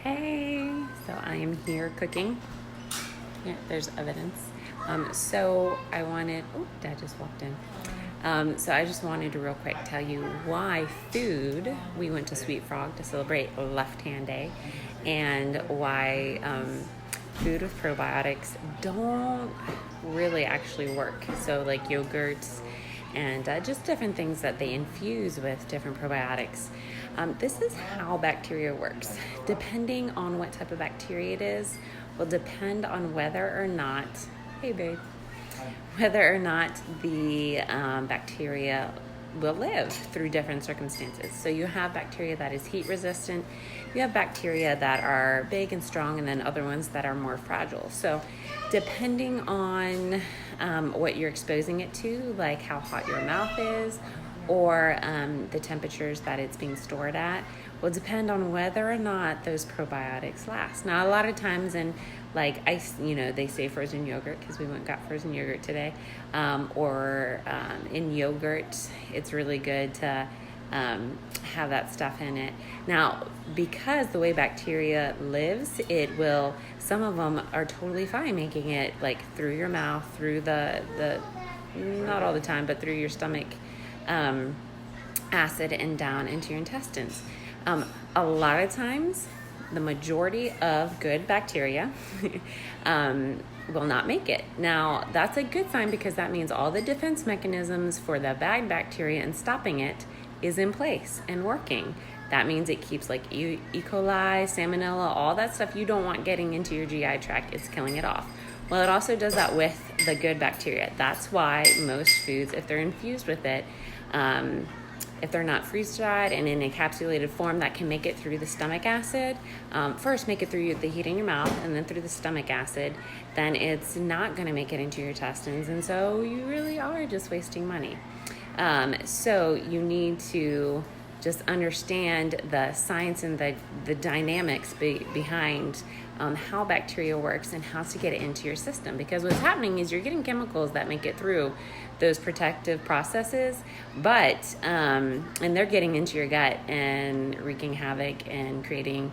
Hey, so I am here cooking. Yeah, there's evidence. So I wanted, oh, Dad just walked in. So I just wanted to real quick tell you why food, we went to Sweet Frog to celebrate Left Hand Day, and why food with probiotics don't really actually work. So like yogurts and just different things that they infuse with different probiotics. This is how bacteria works. Depending on what type of bacteria it is, will depend on whether or not, hey babe, whether or not the bacteria will live through different circumstances. So you have bacteria that is heat resistant, you have bacteria that are big and strong, and then other ones that are more fragile. So depending on what you're exposing it to, like how hot your mouth is, or the temperatures that it's being stored at, will depend on whether or not those probiotics last. Now, a lot of times in like ice, they say frozen yogurt, because we went and got frozen yogurt today, or in yogurt, it's really good to have that stuff in it. Now, because the way bacteria lives, some of them are totally fine making it like through your mouth, through the not all the time, but through your stomach acid and down into your intestines. A lot of times, the majority of good bacteria will not make it. Now, that's a good sign, because that means all the defense mechanisms for the bad bacteria and stopping it is in place and working. That means it keeps like E. coli, salmonella, all that stuff you don't want getting into your GI tract. It's killing it off. Well, it also does that with the good bacteria. That's why most foods, if they're infused with it, if they're not freeze-dried and in a encapsulated form that can make it through the stomach acid, first make it through the heat in your mouth and then through the stomach acid, then it's not going to make it into your intestines. And so you really are just wasting money. So you need to just understand the science and the dynamics behind how bacteria works and how to get it into your system. Because what's happening is you're getting chemicals that make it through those protective processes, but and they're getting into your gut and wreaking havoc and creating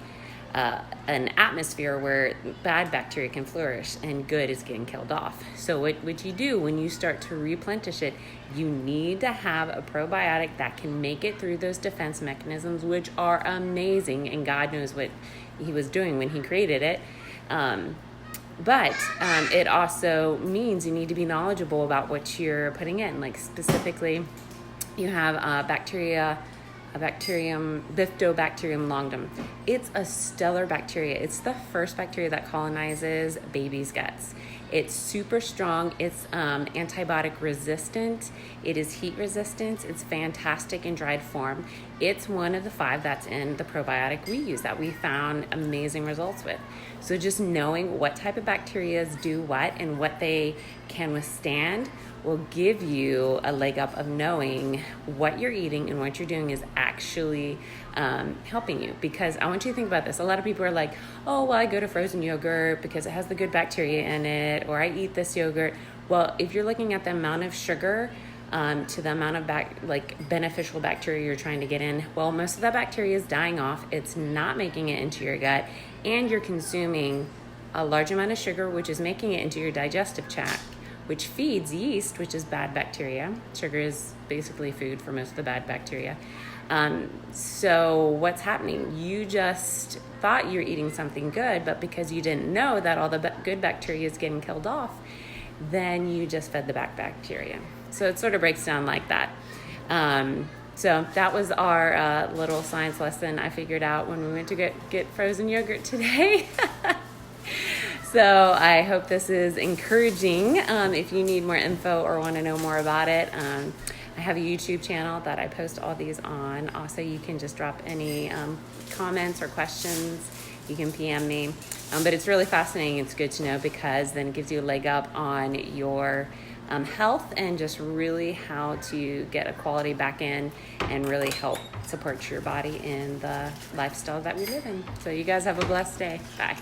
an atmosphere where bad bacteria can flourish and good is getting killed off. So what you do when you start to replenish it, you need to have a probiotic that can make it through those defense mechanisms, which are amazing, and God knows what he was doing when he created it. But it also means you need to be knowledgeable about what you're putting in. Like specifically, you have Bacterium, Bifidobacterium longum. It's a stellar bacteria. It's the first bacteria that colonizes babies' guts. It's super strong. It's antibiotic resistant. It is heat resistant. It's fantastic in dried form. It's one of the 5 that's in the probiotic we use that we found amazing results with. So just knowing what type of bacteria do what and what they can withstand will give you a leg up of knowing what you're eating and what you're doing is actually helping you. Because I want you to think about this. A lot of people are like, oh, well, I go to frozen yogurt because it has the good bacteria in it, or I eat this yogurt. Well, if you're looking at the amount of sugar to the amount of beneficial bacteria you're trying to get in, well, most of that bacteria is dying off. It's not making it into your gut, and you're consuming a large amount of sugar, which is making it into your digestive tract, which feeds yeast, which is bad bacteria. Sugar is basically food for most of the bad bacteria. So what's happening? You just thought you're eating something good, but because you didn't know that all the good bacteria is getting killed off, then you just fed the bad bacteria. So it sort of breaks down like that. So that was our little science lesson I figured out when we went to get frozen yogurt today. So I hope this is encouraging. If you need more info or want to know more about it, I have a YouTube channel that I post all these on. Also, you can just drop any comments or questions. You can PM me. But it's really fascinating. It's good to know, because then it gives you a leg up on your health and just really how to get a quality back in and really help support your body in the lifestyle that we live in. So you guys have a blessed day. Bye.